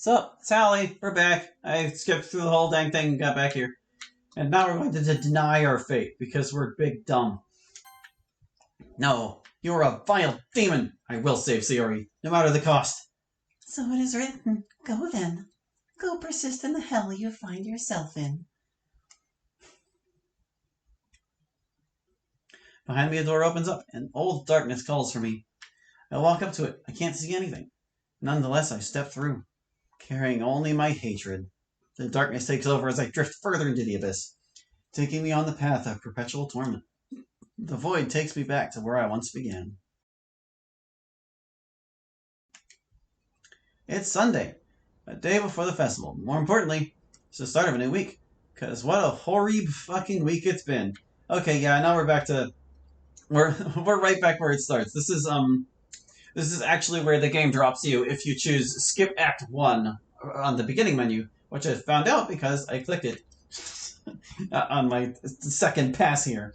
So, Sally, we're back. I skipped through the whole dang thing and got back here. And now we're going to deny our fate because we're big dumb. No, you are a vile demon. I will save Sayori, no matter the cost. So it is written. Go then. Go persist in the hell you find yourself in. Behind me, a door opens up, and old darkness calls for me. I walk up to it. I can't see anything. Nonetheless, I step through, carrying only my hatred. The darkness takes over as I drift further into the abyss, taking me on the path of perpetual torment. The void takes me back to where I once began. It's Sunday, a day before the festival. More importantly, it's the start of a new week. Because what a horrible fucking week it's been. Okay, yeah, now we're back to... We're right back where it starts. This is actually where the game drops you if you choose Skip Act 1 on the beginning menu, which I found out because I clicked it on my second pass here.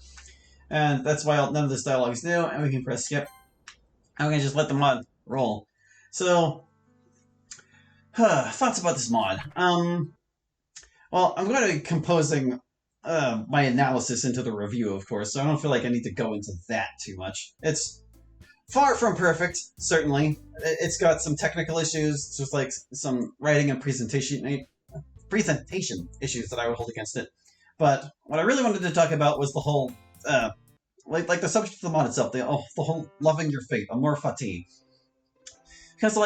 And that's why none of this dialogue is new, and we can press skip. And we can just let the mod roll. So, thoughts about this mod. Well, I'm going to be composing my analysis into the review, of course, so I don't feel like I need to go into that too much. It's far from perfect, certainly. It's got some technical issues, just like some writing and presentation issues that I would hold against it. But what I really wanted to talk about was the whole, like the subject of the mod itself, the whole loving your fate, Amor Fati. Because,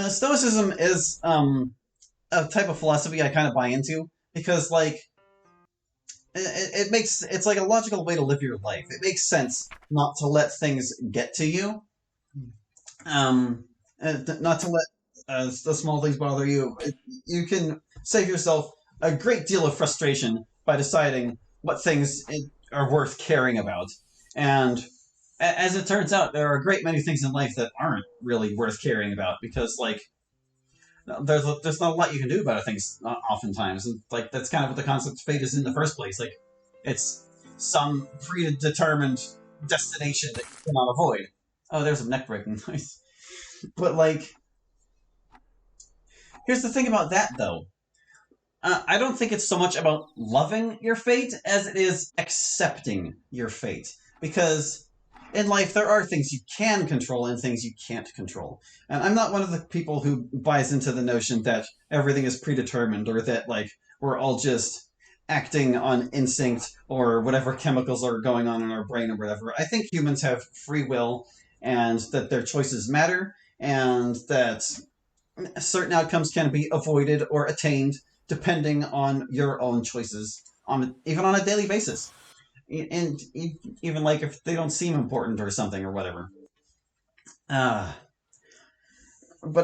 Stoicism is a type of philosophy I kind of buy into, because, it's like a logical way to live your life. It makes sense not to let things get to you, not to let the small things bother you. You can save yourself a great deal of frustration by deciding what things are worth caring about. And as it turns out, there are a great many things in life that aren't really worth caring about because, there's not a lot you can do about things oftentimes. And, that's kind of what the concept of fate is in the first place. It's some predetermined destination that you cannot avoid. Oh, there's a neck breaking noise. But, here's the thing about that, though. I don't think it's so much about loving your fate as it is accepting your fate. Because in life, there are things you can control and things you can't control. And I'm not one of the people who buys into the notion that everything is predetermined or that, we're all just acting on instinct or whatever chemicals are going on in our brain or whatever. I think humans have free will and that their choices matter and that certain outcomes can be avoided or attained depending on your own choices, even on a daily basis. And even if they don't seem important or something or whatever. But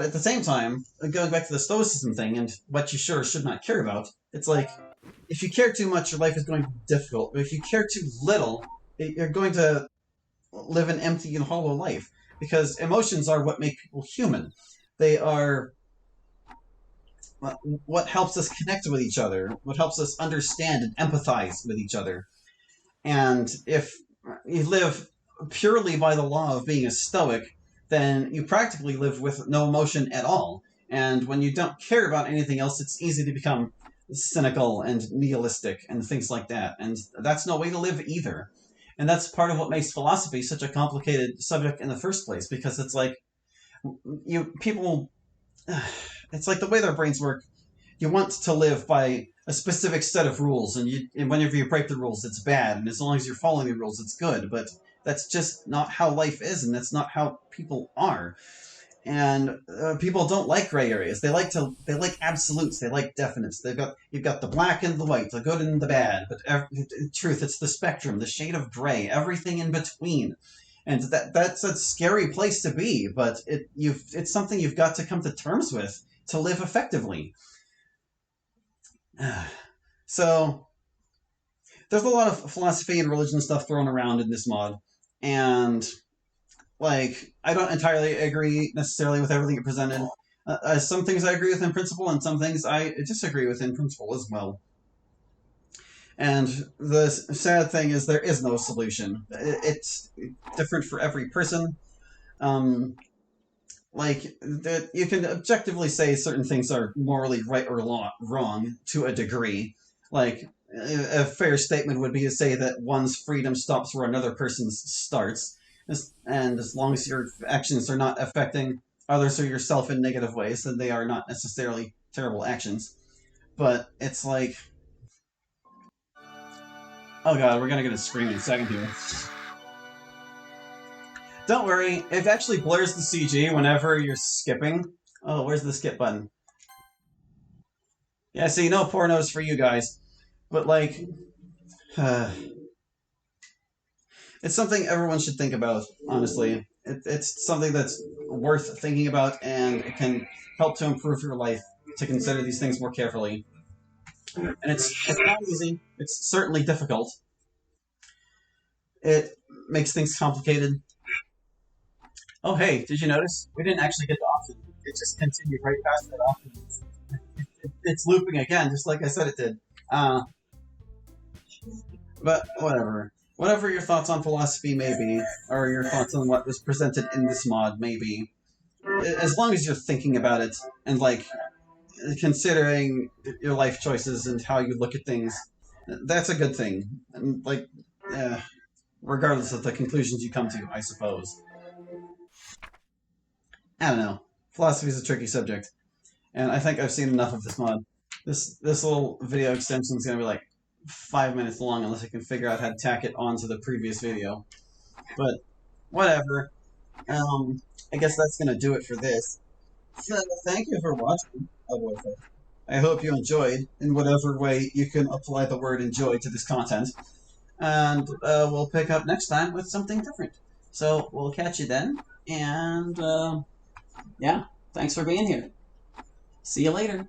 at the same time, going back to the Stoicism thing and what you sure should not care about, it's if you care too much, your life is going to be difficult. But if you care too little, you're going to live an empty and hollow life. Because emotions are what make people human. They are what helps us connect with each other, what helps us understand and empathize with each other. And if you live purely by the law of being a stoic, then you practically live with no emotion at all. And when you don't care about anything else, it's easy to become cynical and nihilistic and things like that. And that's no way to live either. And that's part of what makes philosophy such a complicated subject in the first place, because it's it's like the way their brains work. You want to live by a specific set of rules, and whenever you break the rules, it's bad, and as long as you're following the rules, it's good. But that's just not how life is, and that's not how people are. And people don't like gray areas. They like absolutes. They like definites. You've got the black and the white, the good and the bad. But in truth, it's the spectrum, the shade of gray, everything in between. And that's a scary place to be. But it's something you've got to come to terms with to live effectively. So there's a lot of philosophy and religion stuff thrown around in this mod, and I don't entirely agree necessarily with everything it presented. Some things I agree with in principle, and some things I disagree with in principle as well. And the sad thing is there is no solution. It's different for every person. like that you can objectively say certain things are morally right or wrong to a degree. Like a fair statement would be to say that one's freedom stops where another person's starts, and as long as your actions are not affecting others or yourself in negative ways, then they are not necessarily terrible actions. But it's like, oh god, we're gonna get a scream in a second here. Don't worry, it actually blurs the CG whenever you're skipping. Oh, where's the skip button? Yeah, see, no pornos for you guys. But, like, it's something everyone should think about, honestly. It's something that's worth thinking about, and it can help to improve your life to consider these things more carefully. And it's not easy. It's certainly difficult. It makes things complicated. Oh, hey, did you notice? We didn't actually get the option. It just continued right past that option. It's looping again, just like I said it did. But whatever. Whatever your thoughts on philosophy may be, or your thoughts on what was presented in this mod may be, as long as you're thinking about it and, like, considering your life choices and how you look at things, that's a good thing. And, like, regardless of the conclusions you come to, I suppose. I don't know. Philosophy is a tricky subject, and I think I've seen enough of this mod. This little video extension is going to be like 5 minutes long unless I can figure out how to tack it onto the previous video. But whatever. I guess that's going to do it for this. So thank you for watching. I hope you enjoyed in whatever way you can apply the word enjoy to this content. And we'll pick up next time with something different. So we'll catch you then. And yeah, thanks for being here. See you later.